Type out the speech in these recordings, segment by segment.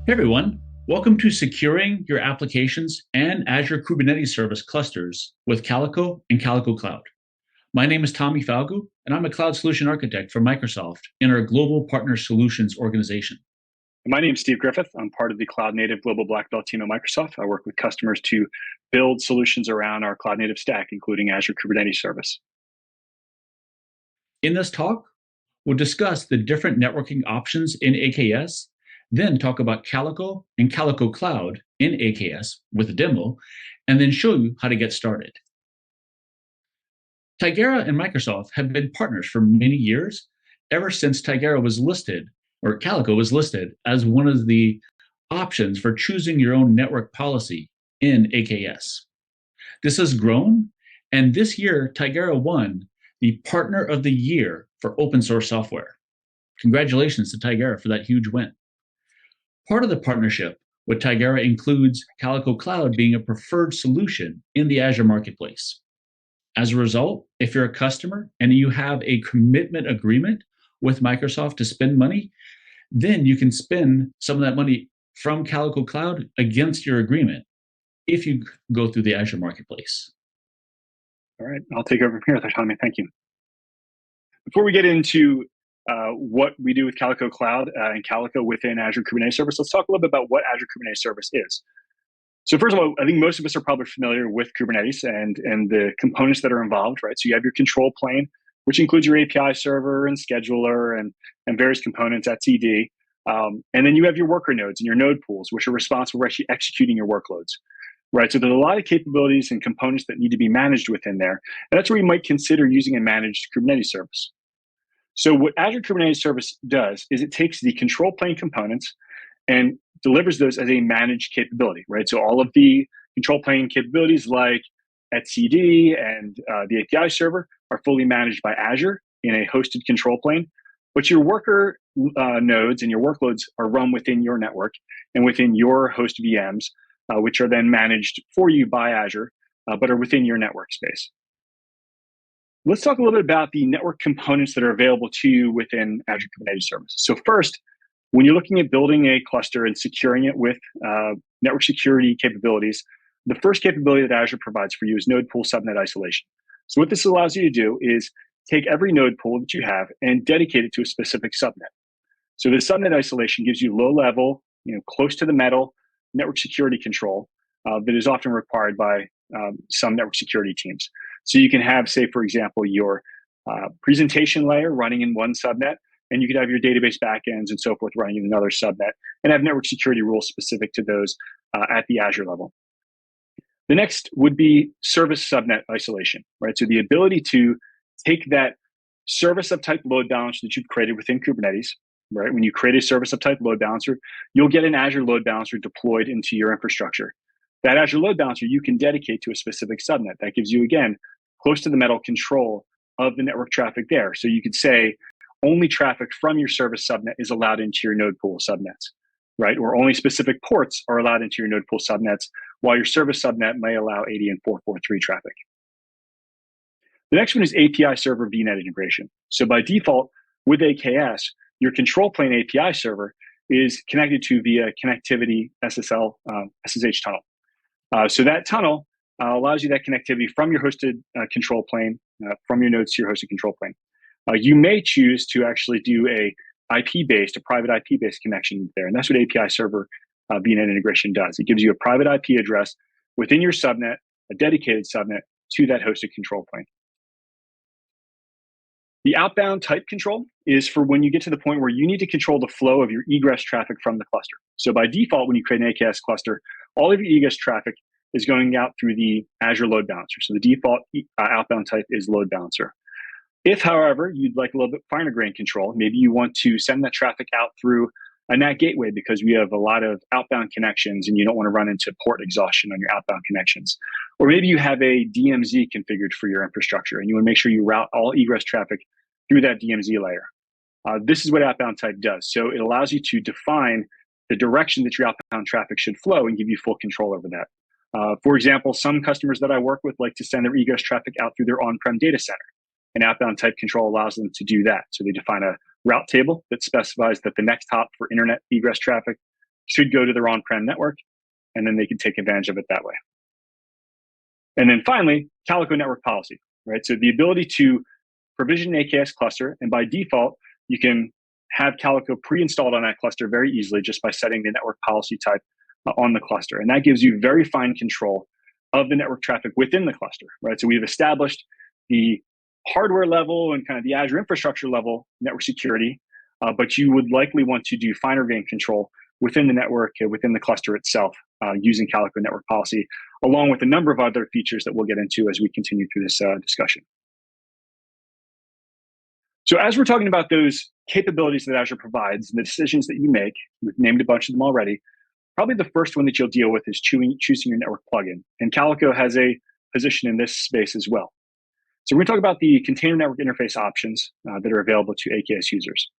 Hey everyone, welcome to Securing Your Applications and Azure Kubernetes Service Clusters with Calico and Calico Cloud. My name is Tommy Falgu, and I'm a cloud solution architect for Microsoft in our Global Partner Solutions organization. My name is Steve Griffith. I'm part of the Cloud Native Global Black Belt team at Microsoft. I work with customers to build solutions around our Cloud Native stack, including Azure Kubernetes Service. In this talk, we'll discuss the different networking options in AKS, then talk about Calico and Calico Cloud in AKS with a demo, and then show you how to get started. Tigera and Microsoft have been partners for many years, ever since Tigera was listed, or Calico was listed, as one of the options for choosing your own network policy in AKS. This has grown, and this year, Tigera won the Partner of the Year for open source software. Congratulations to Tigera for that huge win. Part of the partnership with Tigera includes Calico Cloud being a preferred solution in the Azure Marketplace. As a result, if you're a customer and you have a commitment agreement with Microsoft to spend money, then you can spend some of that money from Calico Cloud against your agreement if you go through the Azure Marketplace. All right, I'll take over from here, Tommy. Thank you. Before we get into what we do with Calico Cloud and Calico within Azure Kubernetes Service, let's talk a little bit about what Azure Kubernetes Service is. So first of all, I think most of us are probably familiar with Kubernetes and the components that are involved, right? So you have your control plane, which includes your API server and scheduler and various components, etcd. And then you have your worker nodes and your node pools, which are responsible for actually executing your workloads, right? So there's a lot of capabilities and components that need to be managed within there. And that's where you might consider using a managed Kubernetes service. So what Azure Kubernetes Service does is it takes the control plane components and delivers those as a managed capability, right? So all of the control plane capabilities like etcd and the API server are fully managed by Azure in a hosted control plane. But your worker nodes and your workloads are run within your network and within your host VMs, which are then managed for you by Azure, but are within your network space. Let's talk a little bit about the network components that are available to you within Azure Kubernetes Service. So first, when you're looking at building a cluster and securing it with network security capabilities, the first capability that Azure provides for you is node pool subnet isolation. So what this allows you to do is take every node pool that you have and dedicate it to a specific subnet. So the subnet isolation gives you low-level, close to the metal network security control that is often required by some network security teams. So you can have, say, for example, your presentation layer running in one subnet, and you could have your database backends and so forth running in another subnet, and have network security rules specific to those at the Azure level. The next would be service subnet isolation, right? So the ability to take that service of type load balancer that you've created within Kubernetes, right? When you create a service of type load balancer, you'll get an Azure load balancer deployed into your infrastructure. That Azure load balancer you can dedicate to a specific subnet. That gives you, again, close to the metal control of the network traffic there. So you could say only traffic from your service subnet is allowed into your node pool subnets, right? Or only specific ports are allowed into your node pool subnets, while your service subnet may allow 80 and 443 traffic. The next one is API server VNet integration. So by default, with AKS, your control plane API server is connected to via connectivity SSL SSH tunnel. So that tunnel allows you that connectivity from your hosted control plane, from your nodes to your hosted control plane. You may choose to actually do a private IP-based connection there, and that's what API server VNet integration does. It gives you a private IP address within your subnet, a dedicated subnet to that hosted control plane. The outbound type control is for when you get to the point where you need to control the flow of your egress traffic from the cluster. So by default, when you create an AKS cluster, all of your egress traffic is going out through the Azure load balancer. So the default outbound type is load balancer. If, however, you'd like a little bit finer grained control, maybe you want to send that traffic out through a NAT gateway because we have a lot of outbound connections and you don't want to run into port exhaustion on your outbound connections. Or maybe you have a DMZ configured for your infrastructure and you want to make sure you route all egress traffic through that DMZ layer. This is what outbound type does. So it allows you to define the direction that your outbound traffic should flow and give you full control over that. For example, some customers that I work with like to send their egress traffic out through their on-prem data center. And outbound type control allows them to do that. So they define a route table that specifies that the next hop for internet egress traffic should go to their on-prem network, and then they can take advantage of it that way. And then finally, Calico network policy, right? So the ability to provision an AKS cluster, and by default, you can have Calico pre-installed on that cluster very easily just by setting the network policy type on the cluster. And that gives you very fine control of the network traffic within the cluster, right? So we've established the hardware level and kind of the Azure infrastructure level network security, but you would likely want to do finer grained control within the network, within the cluster itself, using Calico network policy, along with a number of other features that we'll get into as we continue through this discussion. So as we're talking about those capabilities that Azure provides and the decisions that you make, we've named a bunch of them already, probably the first one that you'll deal with is choosing your network plugin. And Calico has a position in this space as well. So we're going to talk about the container network interface options that are available to AKS users.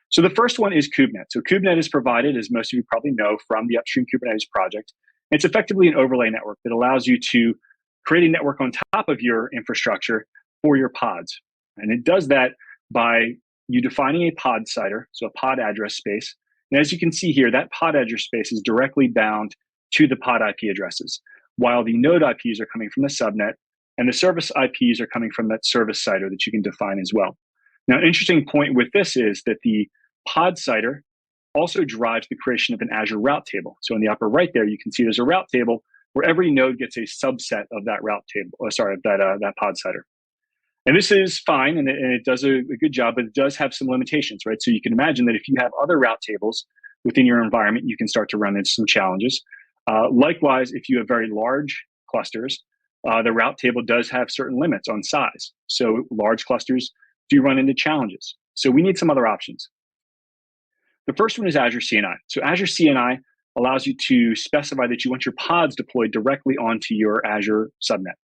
So the first one is kubenet. So kubenet is provided, as most of you probably know, from the upstream Kubernetes project. It's effectively an overlay network that allows you to create a network on top of your infrastructure for your pods. And it does that by you defining a pod CIDR, so a pod address space. And as you can see here, that pod address space is directly bound to the pod IP addresses, while the node IPs are coming from the subnet, and the service IPs are coming from that service CIDR that you can define as well. Now, an interesting point with this is that the pod CIDR also drives the creation of an Azure route table. So in the upper right there, you can see there's a route table where every node gets a subset of that route table, that pod CIDR. And this is fine, and it does a good job, but it does have some limitations, right? So you can imagine that if you have other route tables within your environment, you can start to run into some challenges. Likewise, if you have very large clusters, the route table does have certain limits on size. So large clusters do run into challenges. So we need some other options. The first one is Azure CNI. So Azure CNI allows you to specify that you want your pods deployed directly onto your Azure subnet.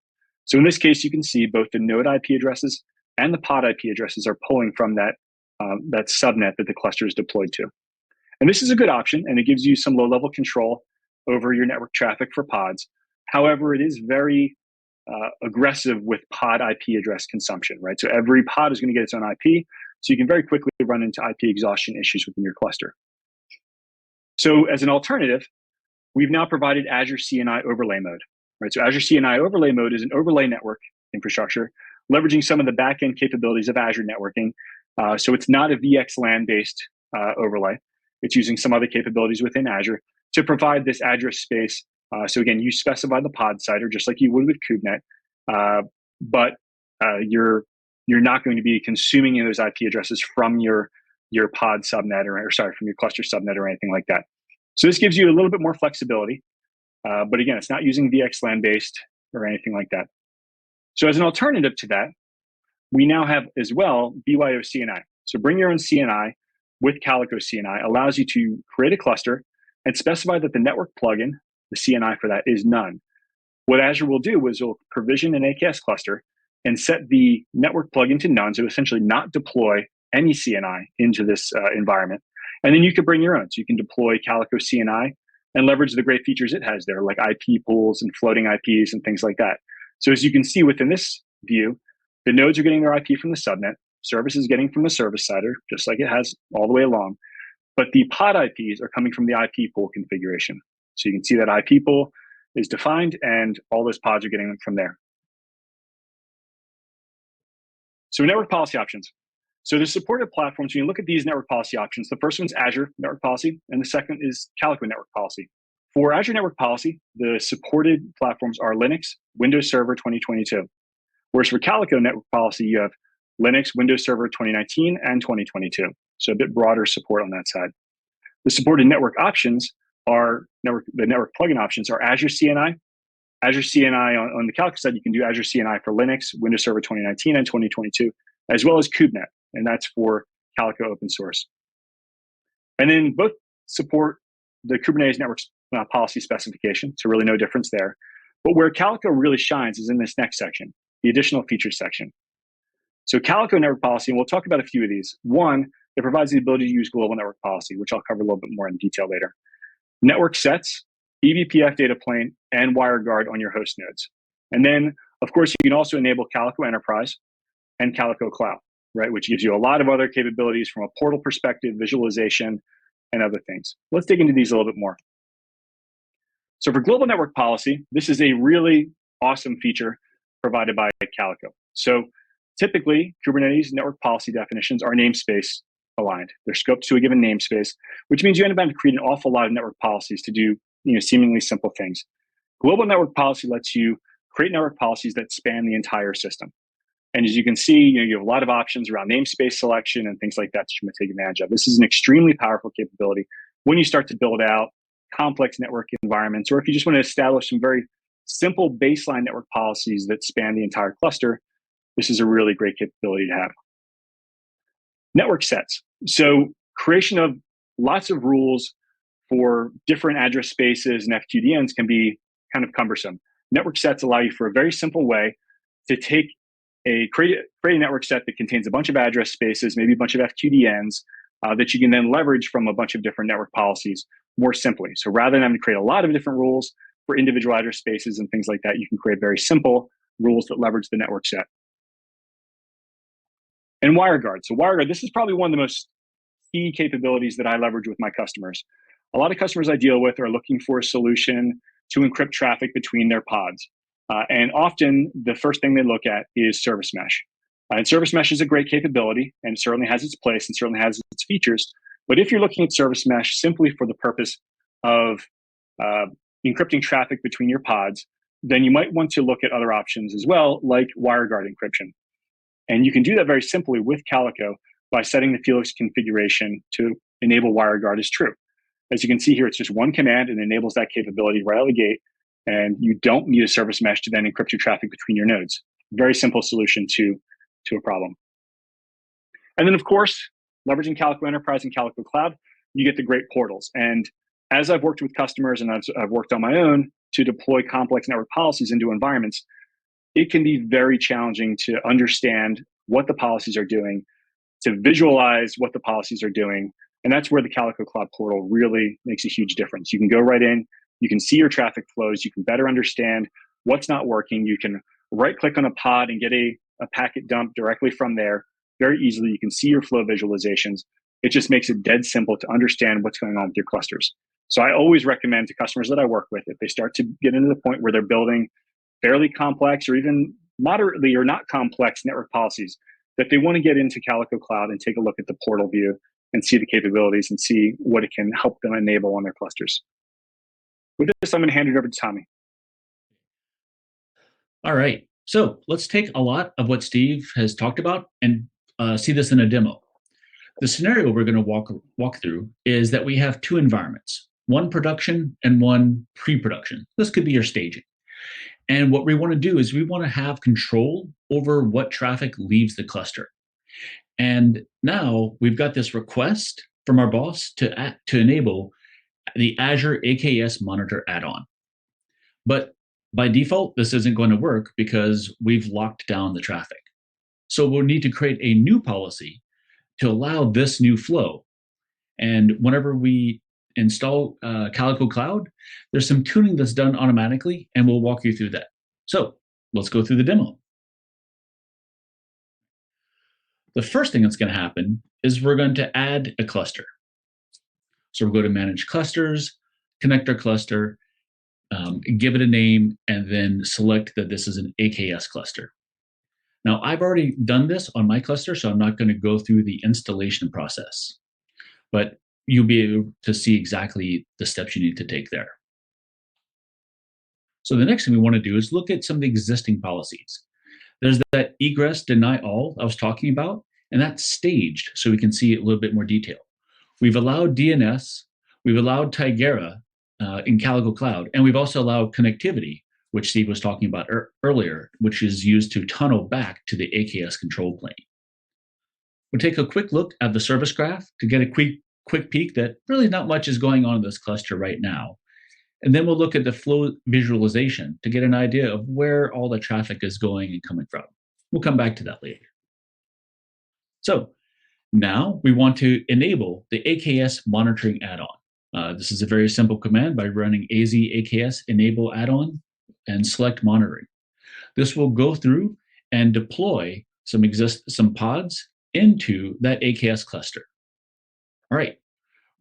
So in this case, you can see both the node IP addresses and the pod IP addresses are pulling from that subnet that the cluster is deployed to. And this is a good option, and it gives you some low-level control over your network traffic for pods. However, it is very aggressive with pod IP address consumption, right? So every pod is going to get its own IP, so you can very quickly run into IP exhaustion issues within your cluster. So as an alternative, we've now provided Azure CNI overlay mode. Right, so Azure CNI overlay mode is an overlay network infrastructure, leveraging some of the backend capabilities of Azure networking. So it's not a VXLAN-based overlay. It's using some other capabilities within Azure to provide this address space. So again, you specify the pod CIDR just like you would with kubenet, but you're not going to be consuming those IP addresses from your pod subnet from your cluster subnet or anything like that. So this gives you a little bit more flexibility. But again, it's not using VXLAN based or anything like that. So as an alternative to that, we now have as well BYO CNI. So bring your own CNI with Calico CNI allows you to create a cluster and specify that the network plugin, the CNI for that, is none. What Azure will do is it'll provision an AKS cluster and set the network plugin to none, so essentially not deploy any CNI into this environment. And then you can bring your own. So you can deploy Calico CNI and leverage the great features it has there, like IP pools and floating IPs and things like that. So as you can see within this view, the nodes are getting their IP from the subnet, service is getting from the service CIDR, just like it has all the way along. But the pod IPs are coming from the IP pool configuration. So you can see that IP pool is defined and all those pods are getting them from there. So network policy options. So the supported platforms, when you look at these network policy options, the first one's Azure Network Policy, and the second is Calico Network Policy. For Azure Network Policy, the supported platforms are Linux, Windows Server 2022. Whereas for Calico Network Policy, you have Linux, Windows Server 2019, and 2022. So a bit broader support on that side. The supported network options are, the network plugin options are Azure CNI. Azure CNI on the Calico side, you can do Azure CNI for Linux, Windows Server 2019, and 2022, as well as kubenet. And that's for Calico open source. And then both support the Kubernetes network policy specification, so really no difference there. But where Calico really shines is in this next section, the additional features section. So Calico network policy, and we'll talk about a few of these. One, it provides the ability to use global network policy, which I'll cover a little bit more in detail later. Network sets, eBPF data plane, and WireGuard on your host nodes. And then, of course, you can also enable Calico Enterprise and Calico Cloud, right, which gives you a lot of other capabilities from a portal perspective, visualization, and other things. Let's dig into these a little bit more. So for global network policy, this is a really awesome feature provided by Calico. So typically, Kubernetes network policy definitions are namespace aligned. They're scoped to a given namespace, which means you end up having to create an awful lot of network policies to do seemingly simple things. Global network policy lets you create network policies that span the entire system. And as you can see, you have a lot of options around namespace selection and things like that you can take advantage of. This is an extremely powerful capability when you start to build out complex network environments, or if you just want to establish some very simple baseline network policies that span the entire cluster. This is a really great capability to have. Network sets. So creation of lots of rules for different address spaces and FQDNs can be kind of cumbersome. Network sets allow you for a very simple way to create a network set that contains a bunch of address spaces, maybe a bunch of FQDNs that you can then leverage from a bunch of different network policies more simply. So rather than having to create a lot of different rules for individual address spaces and things like that, you can create very simple rules that leverage the network set. And WireGuard. So WireGuard, this is probably one of the most key capabilities that I leverage with my customers. A lot of customers I deal with are looking for a solution to encrypt traffic between their pods. And often the first thing they look at is service mesh. And service mesh is a great capability and it certainly has its place and certainly has its features. But if you're looking at service mesh simply for the purpose of encrypting traffic between your pods, then you might want to look at other options as well, like WireGuard encryption. And you can do that very simply with Calico by setting the Felix configuration to enable WireGuard as true. As you can see here, it's just one command and enables that capability right out of the gate. And you don't need a service mesh to then encrypt your traffic between your nodes. Very simple solution to a problem. And then, of course, leveraging Calico Enterprise and Calico Cloud, you get the great portals. And as I've worked with customers and I've worked on my own to deploy complex network policies into environments, it can be very challenging to understand what the policies are doing, to visualize what the policies are doing. And that's where the Calico Cloud Portal really makes a huge difference. You can go right in, you can see your traffic flows, you can better understand what's not working. You can right-click on a pod and get a packet dump directly from there very easily. You can see your flow visualizations. It just makes it dead simple to understand what's going on with your clusters. So I always recommend to customers that I work with, if they start to get into the point where they're building fairly complex or even moderately or not complex network policies, that they want to get into Calico Cloud and take a look at the portal view and see the capabilities and see what it can help them enable on their clusters. With this, I'm going to hand it over to Tommy. All right. So let's take a lot of what Steve has talked about and see this in a demo. The scenario we're going to walk through is that we have two environments, one production and one pre-production. This could be your staging. And what we want to do is we want to have control over what traffic leaves the cluster. And now we've got this request from our boss to enable the Azure AKS Monitor add-on. But by default, this isn't going to work because we've locked down the traffic. So we'll need to create a new policy to allow this new flow. And whenever we install Calico Cloud, there's some tuning that's done automatically, and we'll walk you through that. So let's go through the demo. The first thing that's going to happen is we're going to add a cluster. So we'll go to Manage Clusters, connect our cluster, give it a name, and then select that this is an AKS cluster. Now, I've already done this on my cluster, so I'm not going to go through the installation process. But you'll be able to see exactly the steps you need to take there. So the next thing we want to do is look at some of the existing policies. There's that egress deny all I was talking about, and that's staged so we can see a little bit more detail. We've allowed DNS, we've allowed Tigera in Calico Cloud, and we've also allowed connectivity, which Steve was talking about earlier, which is used to tunnel back to the AKS control plane. We'll take a quick look at the service graph to get a quick peek that really not much is going on in this cluster right now. And then we'll look at the flow visualization to get an idea of where all the traffic is going and coming from. We'll come back to that later. So now we want to enable the AKS monitoring add-on. This is a very simple command by running az AKS enable add-on and select monitoring. This will go through and deploy some pods into that AKS cluster. All right,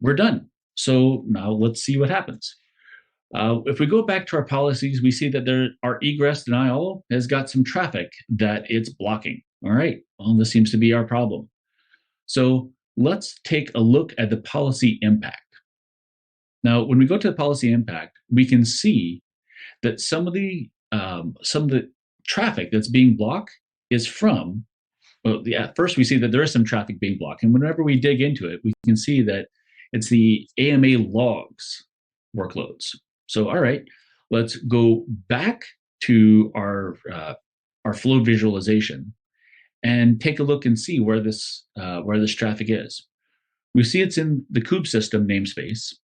we're done. So now let's see what happens. If we go back to our policies, we see that our egress denial has got some traffic that it's blocking. All right, well, this seems to be our problem. So let's take a look at the policy impact. Now, when we go to the policy impact, we can see that some of the traffic that's being blocked is from. Well, at first we see that there is some traffic being blocked, and whenever we dig into it, we can see that it's the AMA logs workloads. So, all right, let's go back to our flow visualization and take a look and see where this traffic is. We see it's in the kube system namespace,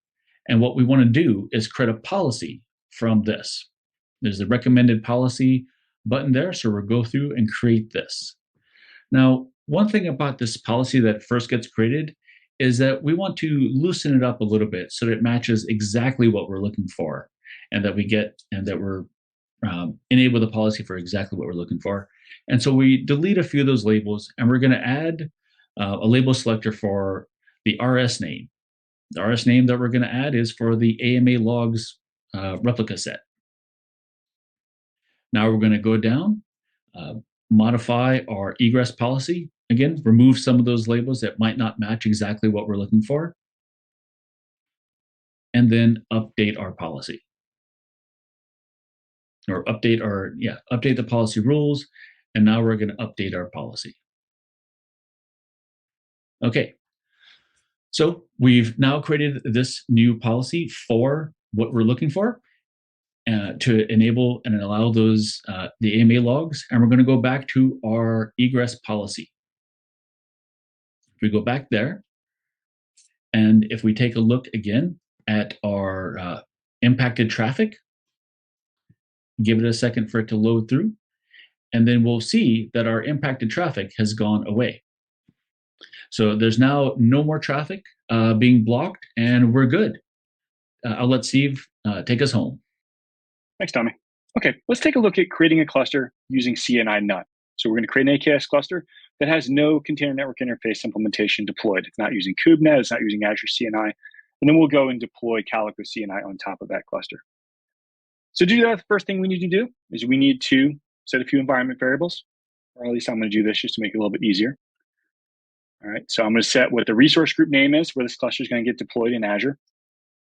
and what we want to do is create a policy from this. There's the recommended policy button there, so we'll go through and create this. Now, one thing about this policy that first gets created is that we want to loosen it up a little bit so that it matches exactly what we're looking for, and that we're enable the policy for exactly what we're looking for. And so we delete a few of those labels, and we're going to add a label selector for the RS name. The RS name that we're going to add is for the AMA logs replica set. Now we're going to go down, modify our egress policy. Again, remove some of those labels that might not match exactly what we're looking for, and then update our policy. Or update the policy rules, and now we're going to update our policy. Okay, so we've now created this new policy for what we're looking for to enable and allow those the AMA logs, and we're going to go back to our egress policy. If we go back there, and if we take a look again at our impacted traffic, give it a second for it to load through, and then we'll see that our impacted traffic has gone away. So there's now no more traffic being blocked, and we're good. I'll let Steve take us home. Thanks, Tommy. Okay, let's take a look at creating a cluster using CNI NUT. So we're going to create an AKS cluster that has no container network interface implementation deployed. It's not using kubenet, it's not using Azure CNI, and then we'll go and deploy Calico CNI on top of that cluster. So to do that, the first thing we need to do is we need to set a few environment variables, or at least I'm going to do this just to make it a little bit easier. All right, so I'm going to set what the resource group name is, where this cluster is going to get deployed in Azure.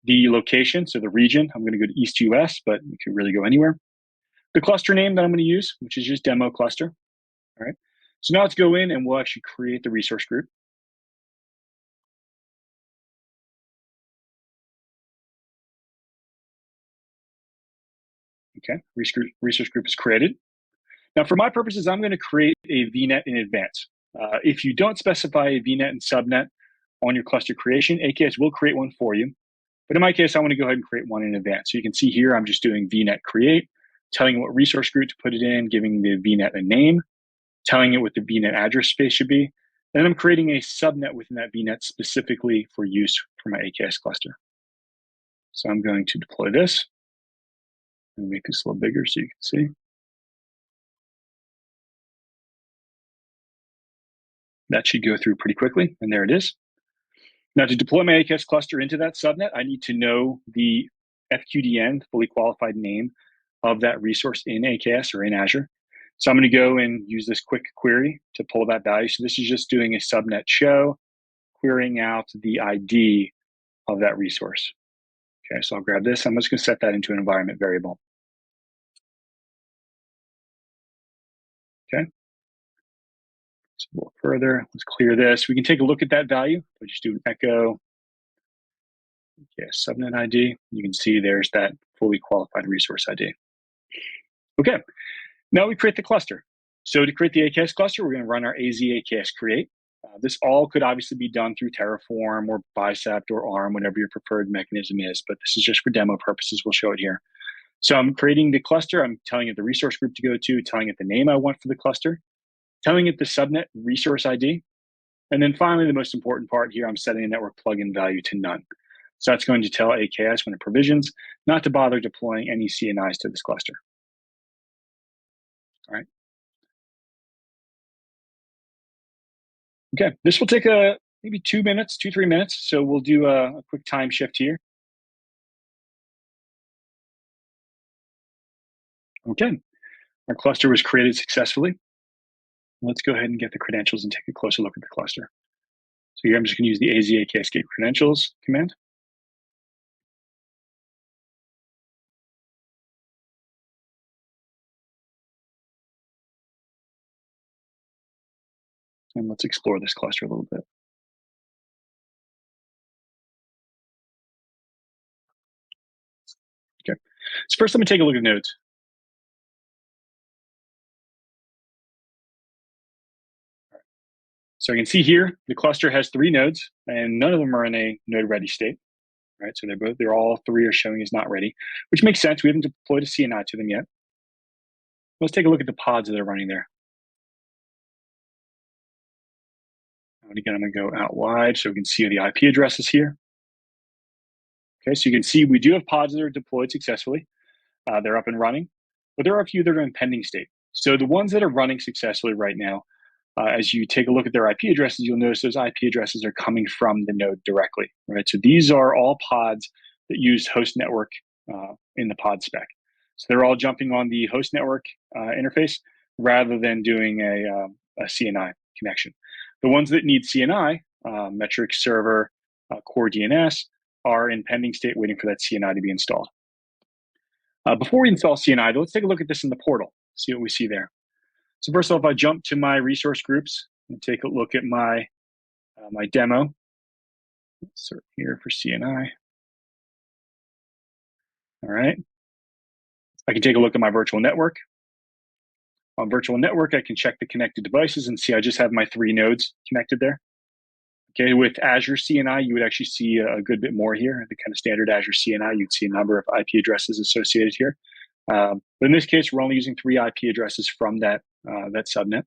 The location, so the region, I'm going to go to East US, but you can really go anywhere. The cluster name that I'm going to use, which is just demo cluster. All right, so now let's go in and we'll actually create the resource group. Okay, resource group is created. Now, for my purposes, I'm going to create a VNet in advance. If you don't specify a VNet and subnet on your cluster creation, AKS will create one for you. But in my case, I want to go ahead and create one in advance. So you can see here, I'm just doing VNet create, telling it what resource group to put it in, giving the VNet a name, telling it what the VNet address space should be. And then I'm creating a subnet within that VNet specifically for use for my AKS cluster. So I'm going to deploy this and make this a little bigger so you can see. That should go through pretty quickly, and there it is. Now, to deploy my AKS cluster into that subnet, I need to know the FQDN, fully qualified name of that resource in AKS or in Azure. So I'm going to go and use this quick query to pull that value. So this is just doing a subnet show, querying out the ID of that resource. Okay, so I'll grab this. I'm just going to set that into an environment variable. Okay. So a little further, let's clear this. We can take a look at that value. We'll just do an echo. Yes, subnet ID. You can see there's that fully qualified resource ID. Okay, now we create the cluster. So to create the AKS cluster, we're going to run our AZ AKS create. This all could obviously be done through Terraform or Bicep or ARM, whatever your preferred mechanism is, but this is just for demo purposes. We'll show it here. So I'm creating the cluster. I'm telling it the resource group to go to, telling it the name I want for the cluster, telling it the subnet resource ID. And then finally, the most important part here, I'm setting a network plugin value to none. So that's going to tell AKS when it provisions not to bother deploying any CNIs to this cluster. All right. Okay, this will take a maybe 2 minutes, 3 minutes. So we'll do a quick time shift here. Okay, our cluster was created successfully. Let's go ahead and get the credentials and take a closer look at the cluster. So here I'm just going to use the AZ AKS get credentials command. And let's explore this cluster a little bit. Okay, so first let me take a look at nodes. So you can see here, the cluster has 3 nodes, and none of them are in a node ready state. Right, so they're all 3 are showing as not ready, which makes sense. We haven't deployed a CNI to them yet. Let's take a look at the pods that are running there. And again, I'm going to go out wide so we can see the IP addresses here. Okay, so you can see we do have pods that are deployed successfully. They're up and running, but there are a few that are in pending state. So the ones that are running successfully right now, as you take a look at their IP addresses, you'll notice those IP addresses are coming from the node directly, right? So these are all pods that use host network in the pod spec. So they're all jumping on the host network interface rather than doing a CNI connection. The ones that need CNI, metric server, core DNS, are in pending state waiting for that CNI to be installed. Before we install CNI, though, let's take a look at this in the portal, see what we see there. So first off, I jump to my resource groups and take a look at my my demo. Let's search here for CNI. All right. I can take a look at my virtual network. On virtual network, I can check the connected devices and see I just have my 3 nodes connected there. Okay, with Azure CNI, you would actually see a good bit more here. The kind of standard Azure CNI, you'd see a number of IP addresses associated here. But in this case, we're only using 3 IP addresses from that subnet.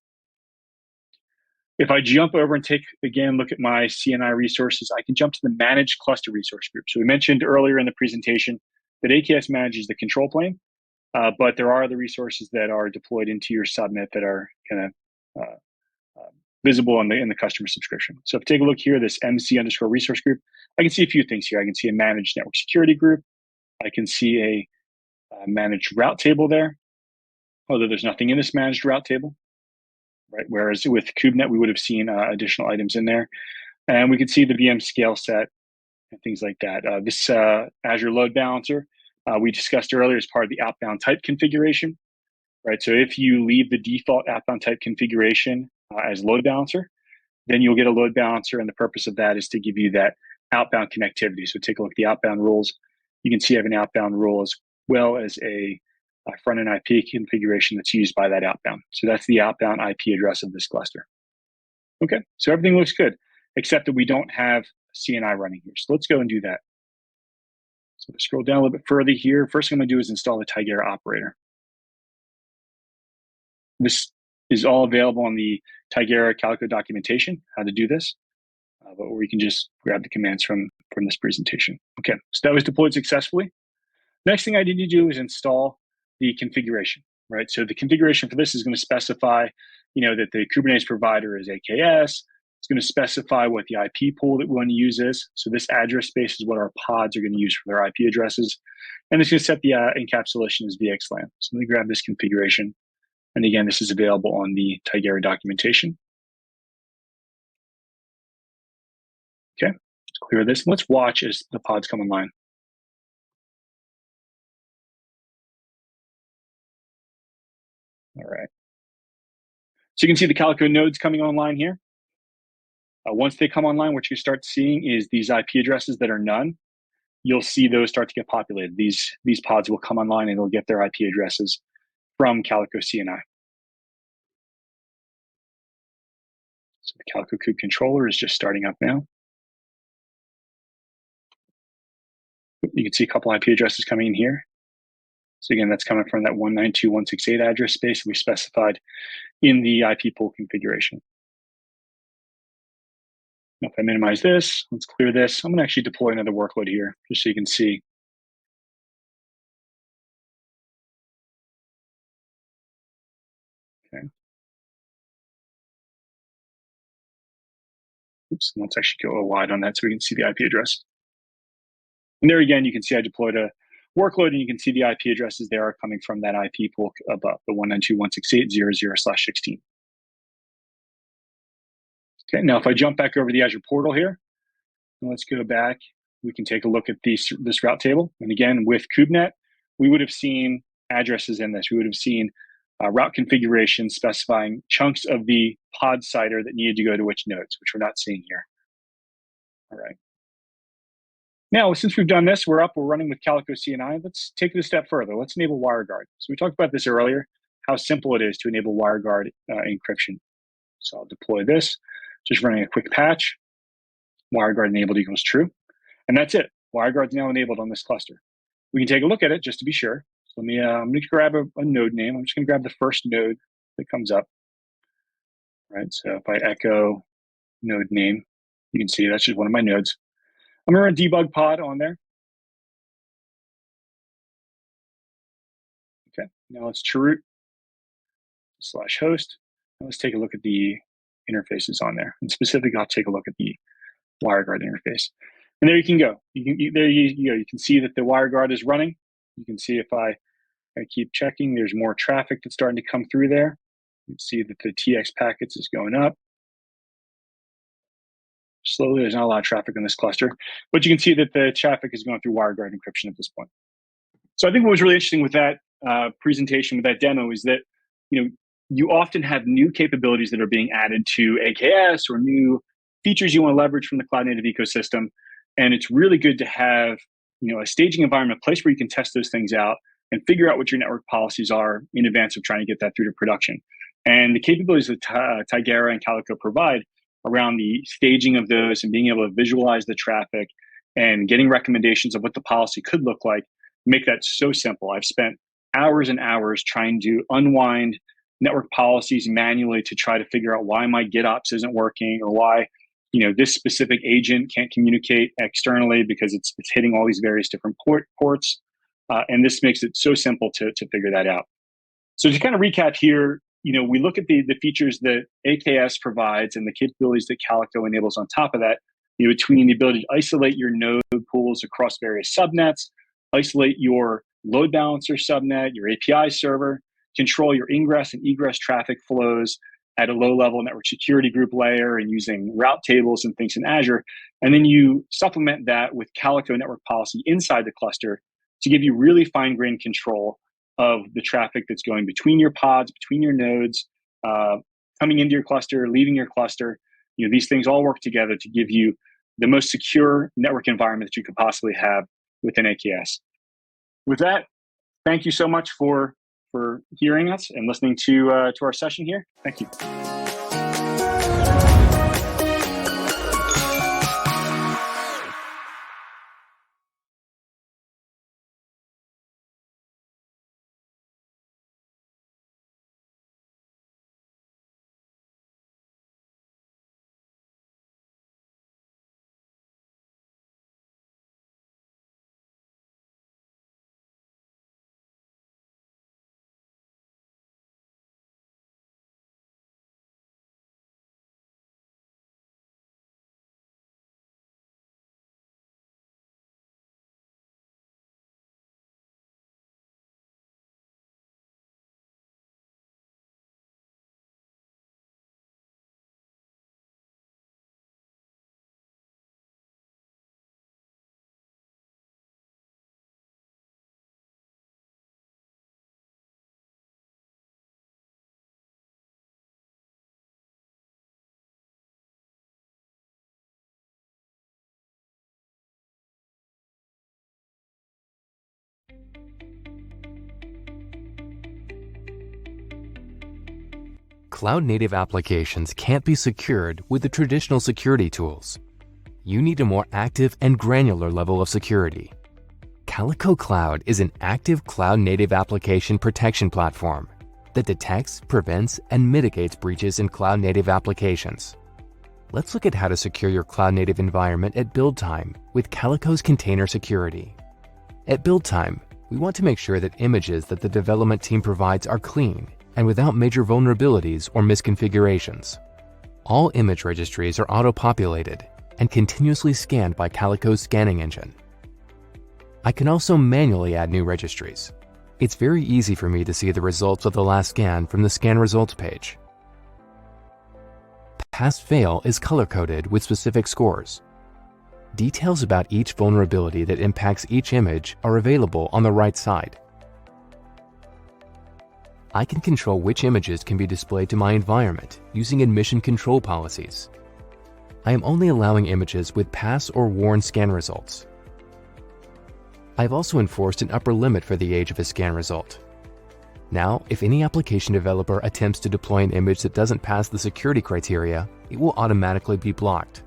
If I jump over and take, again, look at my CNI resources, I can jump to the Managed Cluster Resource Group. So we mentioned earlier in the presentation that AKS manages the control plane, but there are other resources that are deployed into your subnet that are kind of visible in the customer subscription. So if you take a look here, this MC_resource group, I can see a few things here. I can see a managed network security group. I can see a managed route table there, although there's nothing in this managed route table. Right? Whereas with kubenet, we would have seen additional items in there. And we can see the VM scale set and things like that. This Azure load balancer we discussed earlier as part of the outbound type configuration. Right? So if you leave the default outbound type configuration as load balancer, then you'll get a load balancer. And the purpose of that is to give you that outbound connectivity. So take a look at the outbound rules. You can see I have an outbound rule as well as a front-end IP configuration that's used by that outbound. So that's the outbound IP address of this cluster. Okay, so everything looks good, except that we don't have CNI running here. So let's go and do that. So to scroll down a little bit further here, first thing I'm going to do is install the Tigera operator. This is all available on the Tigera Calico documentation, how to do this, but we can just grab the commands from this presentation. Okay, so that was deployed successfully. Next thing I need to do is install the configuration, right? So the configuration for this is going to specify, that the Kubernetes provider is AKS. It's going to specify what the IP pool that we want to use is. So this address space is what our pods are going to use for their IP addresses. And it's going to set the encapsulation as VXLAN. So let me grab this configuration. And again, this is available on the Tigera documentation. Okay, let's clear this. Let's watch as the pods come online. All right. So you can see the Calico nodes coming online here. Once they come online, what you start seeing is these IP addresses that are none. You'll see those start to get populated. These pods will come online and they'll get their IP addresses from Calico CNI. So the Calico Kube controller is just starting up now. You can see a couple IP addresses coming in here. So again, that's coming from that 192.168 address space we specified in the IP pool configuration. Now, if I minimize this, let's clear this. I'm going to actually deploy another workload here, just so you can see. Okay. Oops, let's actually go wide on that so we can see the IP address. And there again, you can see I deployed a workload, and you can see the IP addresses there are coming from that IP pool above, the 192.168.0.0/16. Okay, now if I jump back over the Azure portal here, and let's go back, we can take a look at this route table. And again, with kubenet, we would have seen addresses in this. We would have seen route configuration specifying chunks of the pod CIDR that needed to go to which nodes, which we're not seeing here. All right. Now, since we've done this, we're running with Calico CNI. Let's take it a step further. Let's enable WireGuard. So we talked about this earlier, how simple it is to enable WireGuard encryption. So I'll deploy this, just running a quick patch. WireGuard enabled equals true. And that's it. WireGuard's now enabled on this cluster. We can take a look at it just to be sure. So I'm going to grab a node name. I'm just going to grab the first node that comes up. All right, so if I echo node name, you can see that's just one of my nodes. I'm going to run debug pod on there. Okay, now let's chroot /host. Now let's take a look at the interfaces on there. And specifically, I'll take a look at the WireGuard interface. And there you can go. There you go. You can see that the WireGuard is running. You can see if I keep checking, there's more traffic that's starting to come through there. You can see that the TX packets is going up. Slowly, there's not a lot of traffic in this cluster, but you can see that the traffic is going through WireGuard encryption at this point. So I think what was really interesting with that presentation, with that demo, is that you often have new capabilities that are being added to AKS or new features you want to leverage from the cloud native ecosystem, and it's really good to have a staging environment, a place where you can test those things out and figure out what your network policies are in advance of trying to get that through to production. And the capabilities that Tigera and Calico provide around the staging of those and being able to visualize the traffic and getting recommendations of what the policy could look like make that so simple. I've spent hours and hours trying to unwind network policies manually to try to figure out why my GitOps isn't working, or why this specific agent can't communicate externally because it's hitting all these various different ports. And this makes it so simple to figure that out. So to kind of recap here, we look at the features that AKS provides and the capabilities that Calico enables on top of that, between the ability to isolate your node pools across various subnets, isolate your load balancer subnet, your API server, control your ingress and egress traffic flows at a low-level network security group layer and using route tables and things in Azure. And then you supplement that with Calico network policy inside the cluster to give you really fine-grained control of the traffic that's going between your pods, between your nodes, coming into your cluster, leaving your cluster. These things all work together to give you the most secure network environment that you could possibly have within AKS. With that, thank you so much for hearing us and listening to our session here. Thank you. Cloud-native applications can't be secured with the traditional security tools. You need a more active and granular level of security. Calico Cloud is an active cloud-native application protection platform that detects, prevents, and mitigates breaches in cloud-native applications. Let's look at how to secure your cloud-native environment at build time with Calico's container security. At build time, we want to make sure that images that the development team provides are clean and without major vulnerabilities or misconfigurations. All image registries are auto-populated and continuously scanned by Calico's scanning engine. I can also manually add new registries. It's very easy for me to see the results of the last scan from the Scan Results page. Pass-fail is color-coded with specific scores. Details about each vulnerability that impacts each image are available on the right side. I can control which images can be displayed to my environment using admission control policies. I am only allowing images with pass or worn scan results. I've also enforced an upper limit for the age of a scan result. Now, if any application developer attempts to deploy an image that doesn't pass the security criteria, it will automatically be blocked.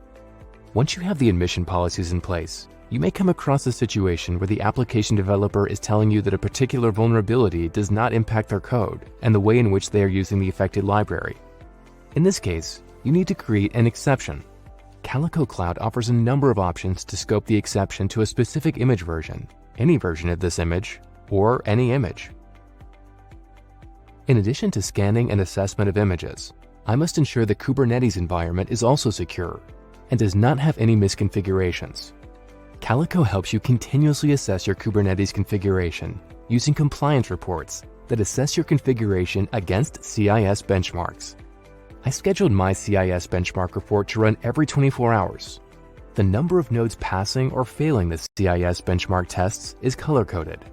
Once you have the admission policies in place, you may come across a situation where the application developer is telling you that a particular vulnerability does not impact their code and the way in which they are using the affected library. In this case, you need to create an exception. Calico Cloud offers a number of options to scope the exception to a specific image version, any version of this image, or any image. In addition to scanning and assessment of images, I must ensure the Kubernetes environment is also secure and does not have any misconfigurations. Calico helps you continuously assess your Kubernetes configuration using compliance reports that assess your configuration against CIS benchmarks. I scheduled my CIS benchmark report to run every 24 hours. The number of nodes passing or failing the CIS benchmark tests is color-coded.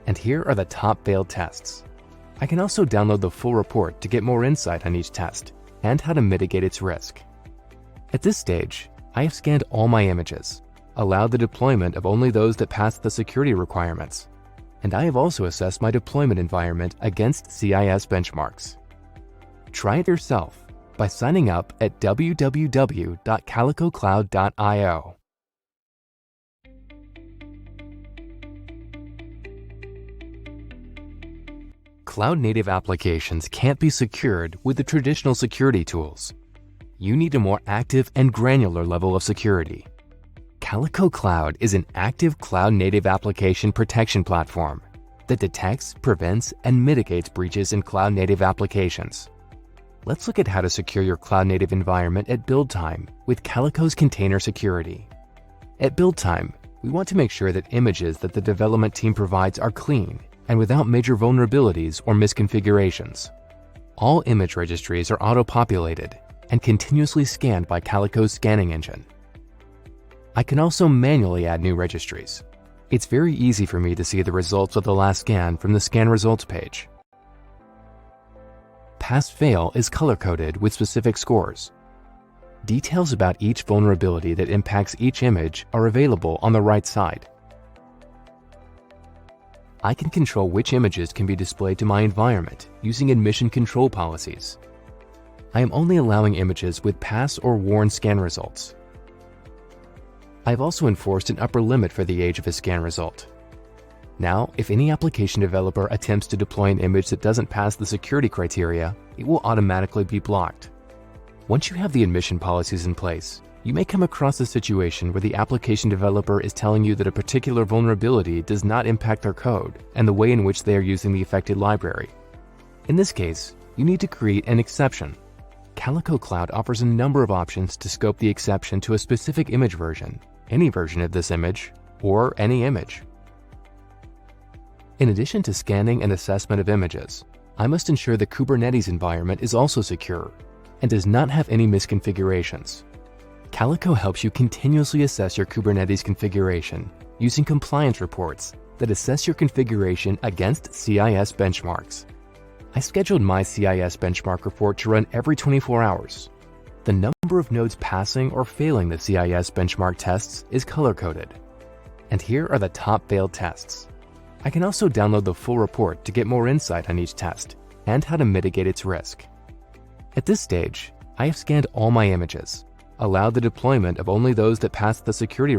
And here are the top failed tests. I can also download the full report to get more insight on each test and how to mitigate its risk. At this stage, I have scanned all my images, allowed the deployment of only those that pass the security requirements, and I have also assessed my deployment environment against CIS benchmarks. Try it yourself by signing up at www.calicocloud.io. Cloud-native applications can't be secured with the traditional security tools. You need a more active and granular level of security. Calico Cloud is an active cloud-native application protection platform that detects, prevents, and mitigates breaches in cloud-native applications. Let's look at how to secure your cloud-native environment at build time with Calico's container security. At build time, we want to make sure that images that the development team provides are clean and without major vulnerabilities or misconfigurations. All image registries are auto-populated and continuously scanned by Calico's scanning engine. I can also manually add new registries. It's very easy for me to see the results of the last scan from the Scan Results page. Pass-fail is color-coded with specific scores. Details about each vulnerability that impacts each image are available on the right side. I can control which images can be displayed to my environment using admission control policies. I am only allowing images with pass or worn scan results. I've also enforced an upper limit for the age of a scan result. Now, if any application developer attempts to deploy an image that doesn't pass the security criteria, it will automatically be blocked. Once you have the admission policies in place, you may come across a situation where the application developer is telling you that a particular vulnerability does not impact their code and the way in which they are using the affected library. In this case, you need to create an exception. Calico Cloud offers a number of options to scope the exception to a specific image version, any version of this image, or any image. In addition to scanning and assessment of images, I must ensure the Kubernetes environment is also secure and does not have any misconfigurations. Calico helps you continuously assess your Kubernetes configuration using compliance reports that assess your configuration against CIS benchmarks. I scheduled my CIS benchmark report to run every 24 hours. The number of nodes passing or failing the CIS benchmark tests is color-coded. And here are the top failed tests. I can also download the full report to get more insight on each test and how to mitigate its risk. At this stage, I have scanned all my images, allowed the deployment of only those that pass the security